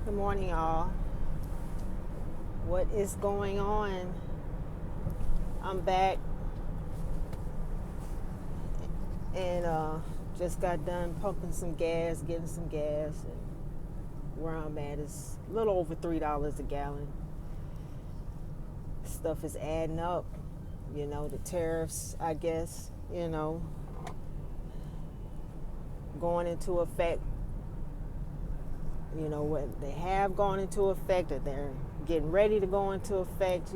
Good morning, y'all. What is going on? I'm back and just got done pumping some gas, getting some gas, and where I'm at is a little over $3 a gallon. Stuff is adding up, the tariffs, I guess, going into effect. What they have gone into effect, that they're getting ready to go into effect.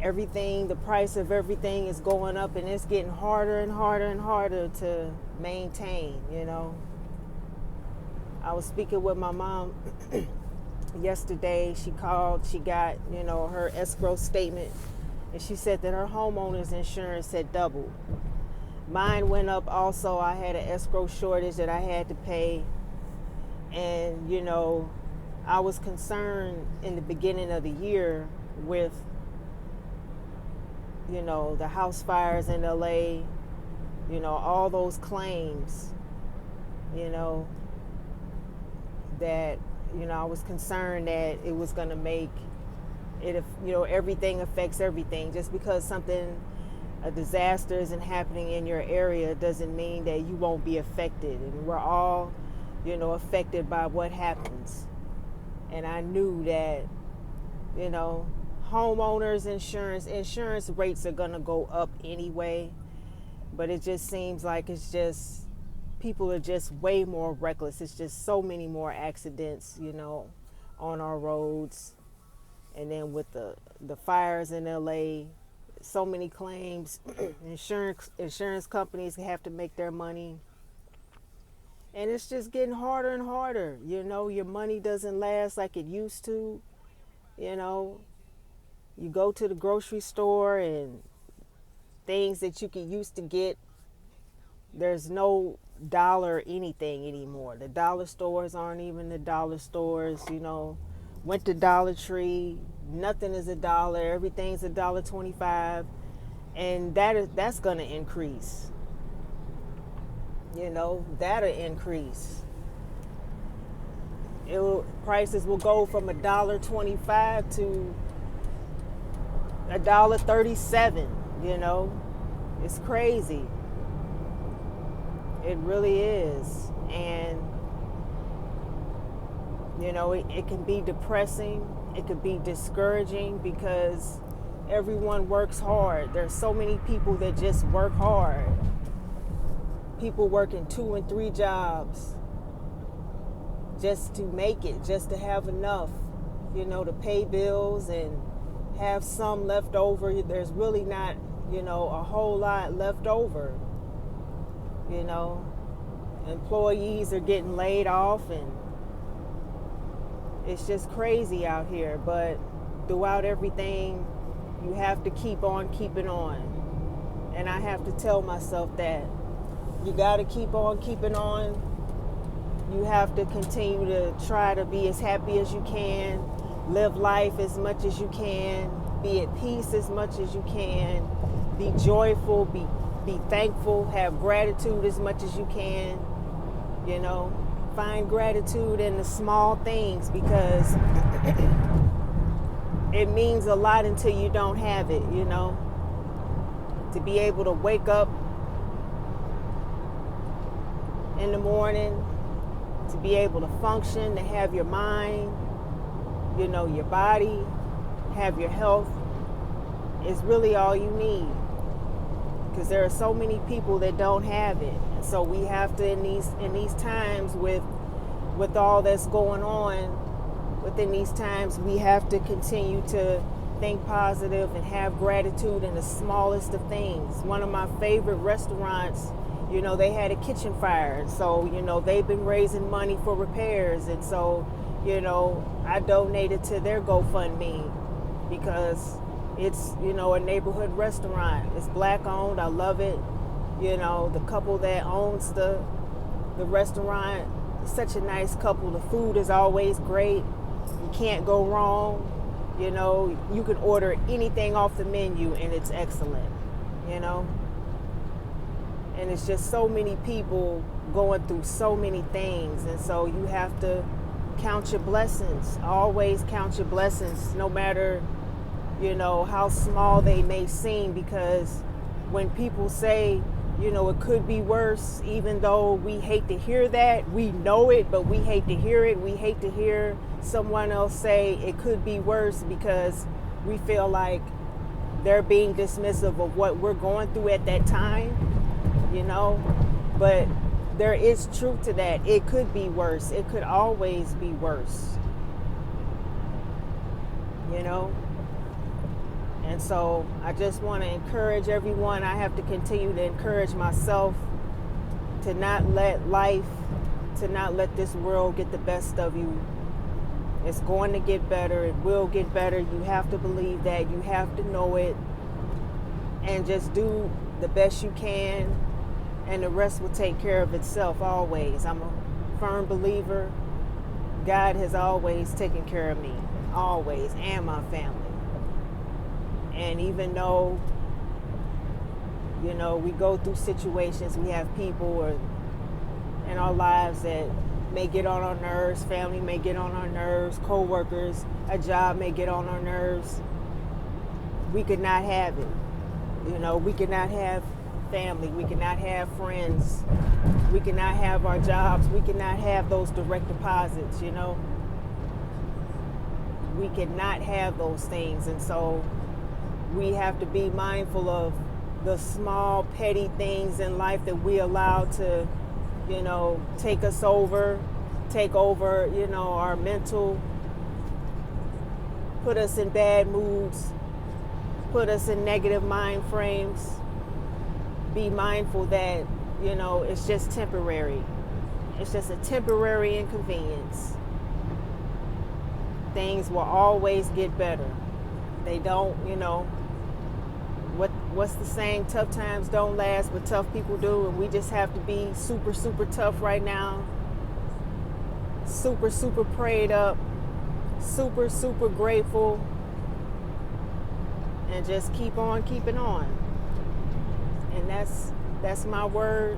Everything, the price of everything is going up, and it's getting harder and harder and harder to maintain. I was speaking with my mom yesterday. She called, she got her escrow statement, and she said that her homeowner's insurance had doubled. Mine went up also. I had an escrow shortage that I had to pay, and I was concerned in the beginning of the year with the house fires in LA, all those claims, that, I was concerned that it was going to make it, everything affects everything. Just because a disaster isn't happening in your area doesn't mean that you won't be affected. And we're all, affected by what happens. And I knew that, homeowners insurance rates are going to go up anyway, but it just seems like people are just way more reckless. It's just so many more accidents, on our roads. And then with the fires in LA, so many claims. Insurance companies have to make their money, and it's just getting harder and harder. Your money doesn't last like it used to. You go to the grocery store, and things that you could used to get, there's no dollar anything anymore. The dollar stores aren't even the dollar stores. Went to Dollar Tree, nothing is $1. Everything's $1.25, and that's gonna increase. That'll increase. Prices will go from $1.25 to $1.37. It's crazy. It really is. And it can be depressing. It could be discouraging because everyone works hard. There's so many people that just work hard. People working 2 and 3 jobs just to make it, just to have enough, to pay bills and have some left over. There's really not, a whole lot left over. Employees are getting laid off, and it's just crazy out here. But throughout everything, you have to keep on keeping on. And I have to tell myself that you got to keep on keeping on. You have to continue to try to be as happy as you can, live life as much as you can, be at peace as much as you can, be joyful, be thankful, have gratitude as much as you can. Find gratitude in the small things, because it means a lot until you don't have it. To be able to wake up in the morning, to be able to function, to have your mind, your body, have your health, is really all you need. Because there are so many people that don't have it. And so we have to, in these times, with all that's going on, within these times, we have to continue to think positive and have gratitude in the smallest of things. One of my favorite restaurants, they had a kitchen fire. And so, they've been raising money for repairs. And so, I donated to their GoFundMe because it's, a neighborhood restaurant. It's Black owned. I love it. The couple that owns the restaurant, such a nice couple. The food is always great. You can't go wrong. You can order anything off the menu and it's excellent. And it's just so many people going through so many things. And so you have to count your blessings. Always count your blessings, no matter, how small they may seem, because when people say, it could be worse, even though we hate to hear that, we know it, but we hate to hear it. We hate to hear someone else say it could be worse, because we feel like they're being dismissive of what we're going through at that time, but there is truth to that. It could be worse. It could always be worse, And so I just want to encourage everyone. I have to continue to encourage myself to not let this world get the best of you. It's going to get better. It will get better. You have to believe that. You have to know it. And just do the best you can. And the rest will take care of itself always. I'm a firm believer. God has always taken care of me. Always. And my family. And even though, we go through situations, we have people in our lives that may get on our nerves, family may get on our nerves, co-workers, a job may get on our nerves. We could not have it. We could not have family. We could not have friends. We could not have our jobs. We could not have those direct deposits, We could not have those things. And so we have to be mindful of the small, petty things in life that we allow to, take over, our mental, put us in bad moods, put us in negative mind frames. Be mindful that, it's just temporary. It's just a temporary inconvenience. Things will always get better. They don't, what's the saying? Tough times don't last, but tough people do. And we just have to be super, super tough right now. Super, super prayed up. Super, super grateful. And just keep on keeping on. And that's my word,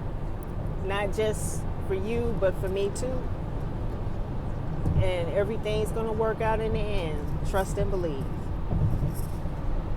not just for you, but for me too. And everything's going to work out in the end. Trust and believe.